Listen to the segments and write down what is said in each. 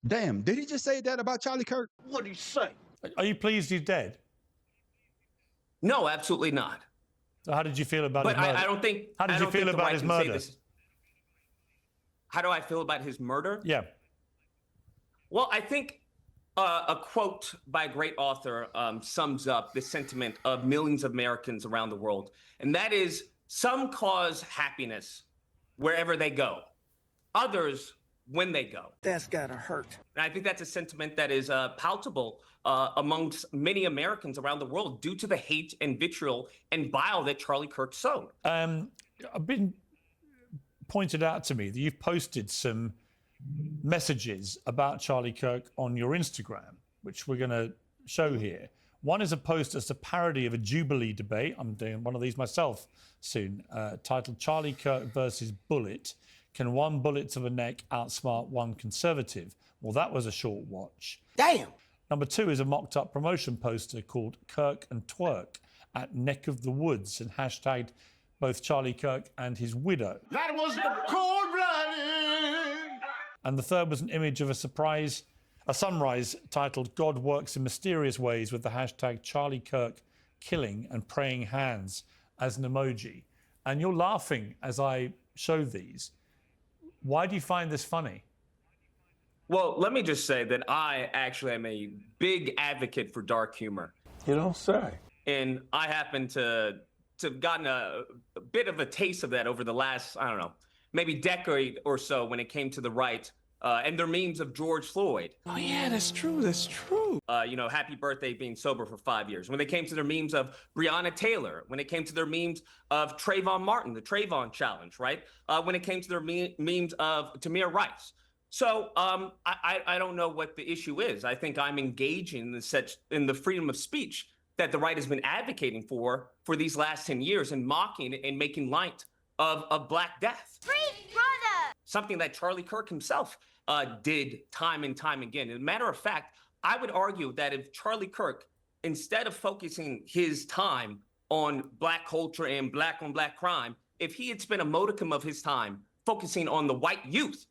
Damn, did he just say that about Charlie Kirk? What did he say? Are you pleased he's dead? No, absolutely not. So how did you feel about his murder? I don't think. How did you feel about his murder? How do I feel about his murder? Yeah. Well, I think a quote by a great author sums up the sentiment of millions of Americans around the world, and that is, some cause happiness wherever they go, others when they go. That's gotta hurt. And I think that's a sentiment that is palpable amongst many Americans around the world due to the hate and vitriol and bile that Charlie Kirk sowed. I've been pointed out to me that you've posted some messages about Charlie Kirk on your Instagram, which we're going to show here. One is a post that's a parody of a Jubilee debate. I'm doing one of these myself soon, titled Charlie Kirk versus Bullet. Can one bullet to the neck outsmart one conservative? Well, that was a short watch. Damn. Number two is a mocked up promotion poster called Kirk and Twerk at Neck of the Woods and hashtagged both Charlie Kirk and his widow. That was cold-blooded. And the third was an image of a sunrise titled God Works in Mysterious Ways with the hashtag Charlie Kirk killing and praying hands as an emoji. And you're laughing as I show these. Why do you find this funny? Well, let me just say that I actually am a big advocate for dark humor. You don't say. And I happen to have gotten a bit of a taste of that over the last, I don't know, maybe decade or so when it came to the right and their memes of George Floyd. Oh, yeah, that's true. That's true. Happy birthday being sober for 5 years. When they came to their memes of Breonna Taylor, when it came to their memes of Trayvon Martin, the Trayvon challenge, right? When it came to their memes of Tamir Rice. So I don't know what the issue is. I think I'm engaging in the freedom of speech that the right has been advocating for these last 10 years and mocking and making light of Black death. Free brother! Something that Charlie Kirk himself did time and time again. As a matter of fact, I would argue that if Charlie Kirk, instead of focusing his time on Black culture and Black on Black crime, if he had spent a modicum of his time focusing on the white youth,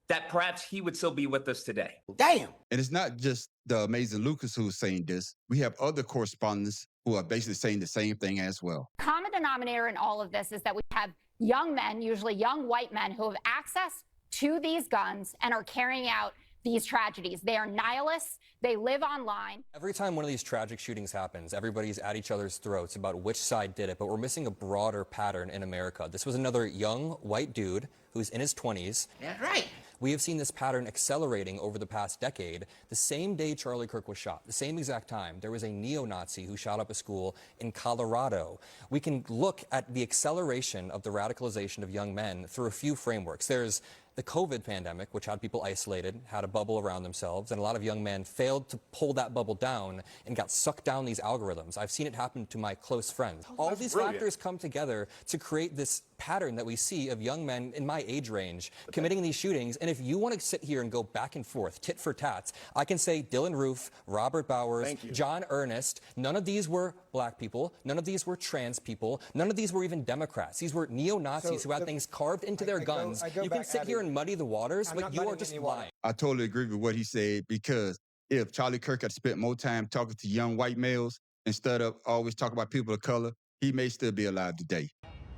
that perhaps he would still be with us today. Damn. And it's not just the amazing Lucas who's saying this. We have other correspondents who are basically saying the same thing as well. Common denominator in all of this is that we have young men, usually young white men, who have access to these guns and are carrying out these tragedies. They are nihilists. They live online. Every time one of these tragic shootings happens, everybody's at each other's throats about which side did it, but we're missing a broader pattern in America. This was another young white dude who's in his 20s. That's right. We have seen this pattern accelerating over the past decade. The same day Charlie Kirk was shot, the same exact time, there was a neo-Nazi who shot up a school in Colorado. We can look at the acceleration of the radicalization of young men through a few frameworks. There's the COVID pandemic, which had people isolated, had a bubble around themselves, and a lot of young men failed to pull that bubble down and got sucked down these algorithms. I've seen it happen to my close friends. All these factors come together to create this pattern that we see of young men in my age range committing these shootings. And if you want to sit here and go back and forth, tit for tats, I can say Dylan Roof, Robert Bowers, John Earnest, none of these were Black people, none of these were trans people, none of these were even Democrats. These were neo-Nazis who had things carved into their guns. You can sit here and muddy the waters, but you are just lying. I totally agree with what he said, because if Charlie Kirk had spent more time talking to young white males instead of always talking about people of color, he may still be alive today.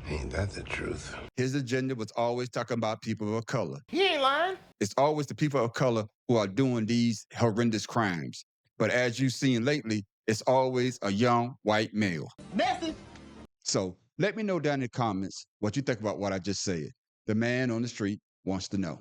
Ain't that the truth? His agenda was always talking about people of color. He ain't lying. It's always the people of color who are doing these horrendous crimes. But as you've seen lately, it's always a young white male. Messy. So let me know down in the comments what you think about what I just said. The man on the street wants to know.